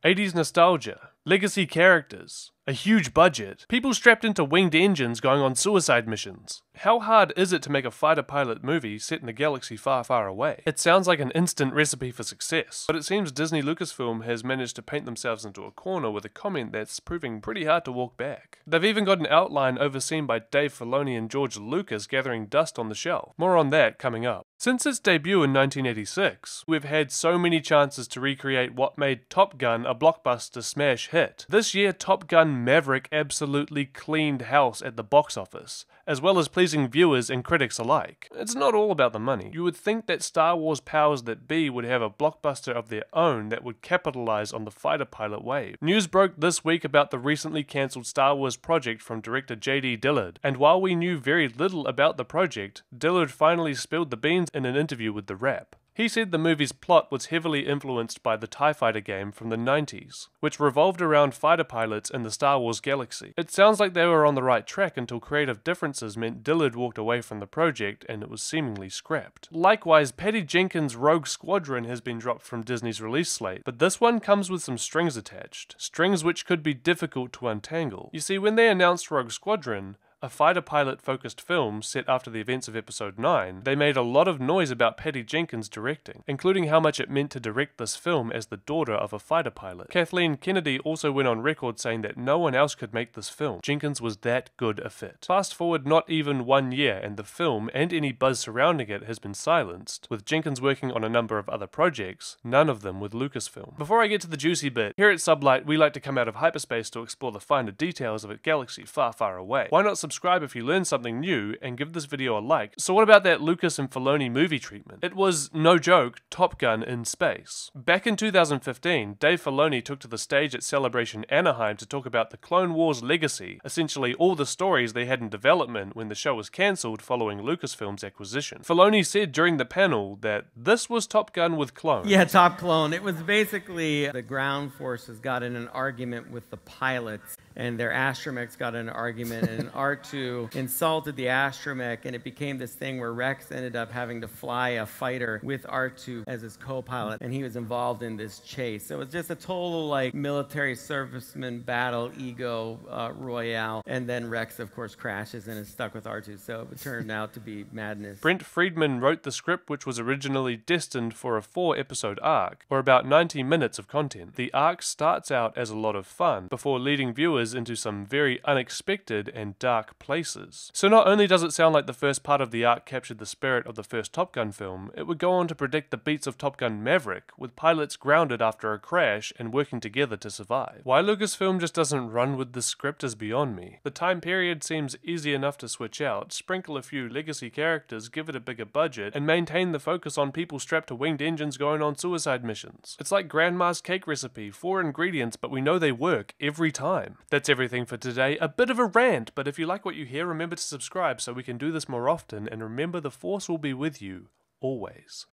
80s nostalgia, legacy characters, a huge budget, people strapped into winged engines going on suicide missions. How hard is it to make a fighter pilot movie set in a galaxy far, far away? It sounds like an instant recipe for success, but it seems Disney Lucasfilm has managed to paint themselves into a corner with a comment that's proving pretty hard to walk back. They've even got an outline overseen by Dave Filoni and George Lucas gathering dust on the shelf. More on that coming up. Since its debut in 1986, we've had so many chances to recreate what made Top Gun a blockbuster smash hit. This year, Top Gun Maverick absolutely cleaned house at the box office, as well as pleasing viewers and critics alike. It's not all about the money. You would think that Star Wars powers that be would have a blockbuster of their own that would capitalize on the fighter pilot wave. News broke this week about the recently cancelled Star Wars project from director J.D. Dillard, and while we knew very little about the project, Dillard finally spilled the beans in an interview with The Wrap. He said the movie's plot was heavily influenced by the TIE Fighter game from the 90s, which revolved around fighter pilots in the Star Wars galaxy. It sounds like they were on the right track until creative differences meant Dillard walked away from the project and it was seemingly scrapped. Likewise, Patty Jenkins' Rogue Squadron has been dropped from Disney's release slate, but this one comes with some strings attached, strings which could be difficult to untangle. You see, when they announced Rogue Squadron, a fighter pilot focused film set after the events of episode 9, they made a lot of noise about Patty Jenkins directing, including how much it meant to direct this film as the daughter of a fighter pilot. Kathleen Kennedy also went on record saying that no one else could make this film. Jenkins was that good a fit. Fast forward not even 1 year and the film and any buzz surrounding it has been silenced, with Jenkins working on a number of other projects, none of them with Lucasfilm. Before I get to the juicy bit, here at Sublight we like to come out of hyperspace to explore the finer details of a galaxy far, far away. Why not subscribe if you learned something new and give this video a like? So what about that Lucas and Filoni movie treatment? It was, no joke, Top Gun in space. Back in 2015, Dave Filoni took to the stage at Celebration Anaheim to talk about the Clone Wars legacy, essentially all the stories they had in development when the show was cancelled following Lucasfilm's acquisition. Filoni said during the panel that this was Top Gun with clones. Yeah, Top Clone. It was basically the ground forces got in an argument with the pilots, and their astromechs got in an argument, and R2 insulted the astromech, and it became this thing where Rex ended up having to fly a fighter with R2 as his co-pilot, and he was involved in this chase. So it was just a total like military serviceman battle, ego royale, and then Rex of course crashes and is stuck with R2, so it turned out to be madness. Brent Friedman wrote the script, which was originally destined for a 4-episode arc, or about 90 minutes of content. The arc starts out as a lot of fun, before leading viewers into some very unexpected and dark places. So not only does it sound like the first part of the arc captured the spirit of the first Top Gun film, it would go on to predict the beats of Top Gun Maverick, with pilots grounded after a crash and working together to survive. Why Lucasfilm just doesn't run with this script is beyond me. The time period seems easy enough to switch out, sprinkle a few legacy characters, give it a bigger budget, and maintain the focus on people strapped to winged engines going on suicide missions. It's like Grandma's cake recipe, 4 ingredients, but we know they work every time. That's everything for today. A bit of a rant, but if you like what you hear, remember to subscribe so we can do this more often, and remember the Force will be with you, always.